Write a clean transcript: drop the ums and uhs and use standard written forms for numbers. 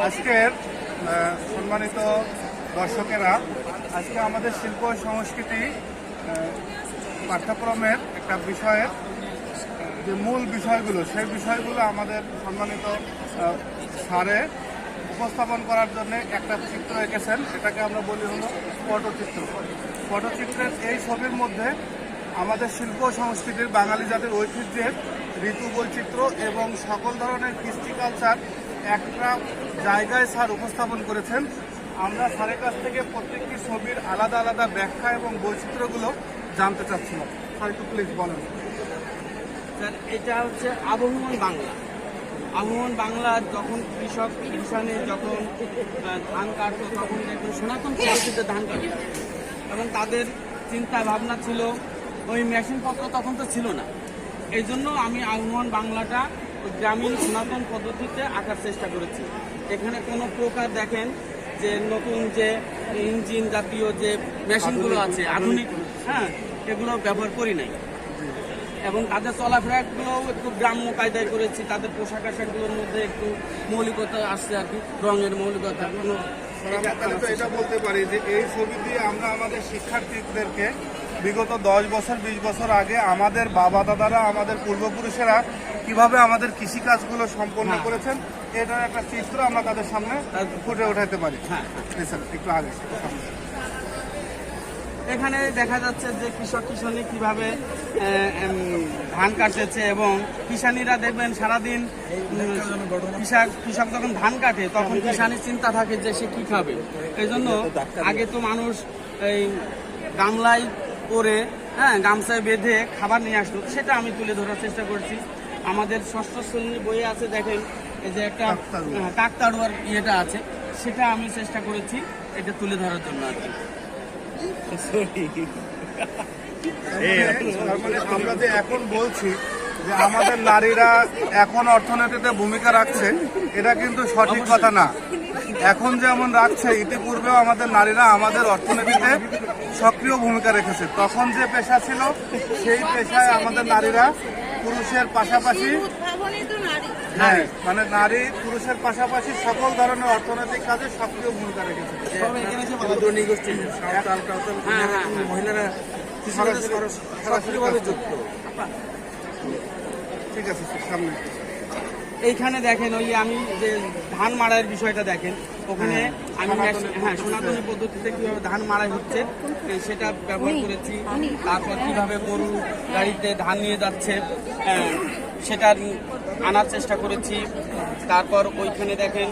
আজকের সম্মানিত দর্শকেরা, আজকে আমাদের শিল্প ও সংস্কৃতি পাঠ্যক্রমের একটা বিষয়ের যে মূল বিষয়গুলো, সেই বিষয়গুলো আমাদের সম্মানিত স্যারে উপস্থাপন করার জন্য একটা চিত্র এঁকেছেন। এটাকে আমরা বলি হলো পটচিত্র। পটচিত্রের এই ছবির মধ্যে আমাদের শিল্প ও সংস্কৃতির বাঙালি জাতির ঐতিহ্যের ঋতু বৈচিত্র্য এবং সকল ধরনের কৃষ্টি কালচার একটা জায়গায় স্যার উপস্থাপন করেছেন। আমরা স্যারের কাছ থেকে প্রত্যেকটি ছবির আলাদা আলাদা ব্যাখ্যা এবং বৈচিত্র্যগুলো জানতে চাচ্ছিলাম। স্যার একটু প্লিজ বলেন। স্যার, এটা হচ্ছে আবহমান বাংলা। আবহমান বাংলা যখন কিষানে যখন ধান কাটতো, তখন দেখবেন সনাতন পদ্ধতিতে ধান কাটত এবং তাদের চিন্তা ভাবনা ছিল ওই মেশিনপত্র তখন তো ছিল না। এই জন্য আমি আবহমান বাংলাটা গ্রামীণ সনাতন পদ্ধতিতে আঁকার চেষ্টা করেছি। এখানে কোনো প্রকার দেখেন যে নতুন যে ইঞ্জিন জাতীয় যে মেশিনগুলো আছে আধুনিক, এগুলো ব্যবহার করি নাই এবং তাদের চলাফেরাগুলোও একটু গ্রাম্য কায়দায় করেছি। তাদের পোশাক আশাকগুলোর মধ্যে একটু মৌলিকতা আসছে আর কি, রঙের মৌলিকতা। কোনো এটা বলতে পারি যে এই ছবি দিয়ে আমরা আমাদের শিক্ষার্থীদেরকে বিগত 10 বছর 20 বছর আগে আমাদের বাবা দাদারা, আমাদের পূর্বপুরুষেরা কিভাবে আমাদের কৃষিকাজগুলো সম্পন্ন করেছেন, এটার একটা চিত্র আমরা তাদের সামনে ফুটে উঠাতে পারি। একটু আগে এখানে দেখা যাচ্ছে যে কিষানি কিভাবে ধান কাটেছে এবং কিষানিরা দেখবেন সারাদিন কৃষক যখন ধান কাটে তখন কিষানির চিন্তা থাকে যে সে কি খাবে। এই জন্য আগে তো মানুষ এই গামলায় করে গামছায় বেঁধে খাবার নিয়ে আসতো, সেটা আমি তুলে ধরার চেষ্টা করছি। আমাদের ষষ্ঠ শ্রেণীর বইয়ে আছে, দেখেন এই যে একটা কাকতাড়ুয়ার ইয়েটা আছে, সেটা আমি চেষ্টা করেছি এটা তুলে ধরার জন্য আর কি। আমরা যে এখন বলছি যে আমাদের নারীরা এখন অর্থনীতিতে ভূমিকা রাখছে, এটা কিন্তু সঠিক কথা না। এখন যেমন রাখছে, ইতিপূর্বেও আমাদের নারীরা আমাদের অর্থনীতিতে সক্রিয় ভূমিকা রেখেছে। তখন যে পেশা ছিল, সেই পেশায় আমাদের নারীরা পুরুষের পাশাপাশি, মানে নারী পুরুষের পাশাপাশি সকল ধরনের অর্থনৈতিক কাজে সক্রিয় ভূমিকা রেখেছে। মহিলারা সক্রিয়ভাবে যুক্ত। ঠিক আছে, সামনে এইখানে দেখেন ওই আমি যে ধান মাড়াইয়ের বিষয়টা দেখেন, ওখানে আমি সনাতনী পদ্ধতিতে কিভাবে ধান মাড়াই হচ্ছে সেটা ব্যবহার করেছি। তারপর কিভাবে গরু গাড়িতে ধান নিয়ে যাচ্ছে সেটা আনার চেষ্টা করেছি। তারপর ওইখানে দেখেন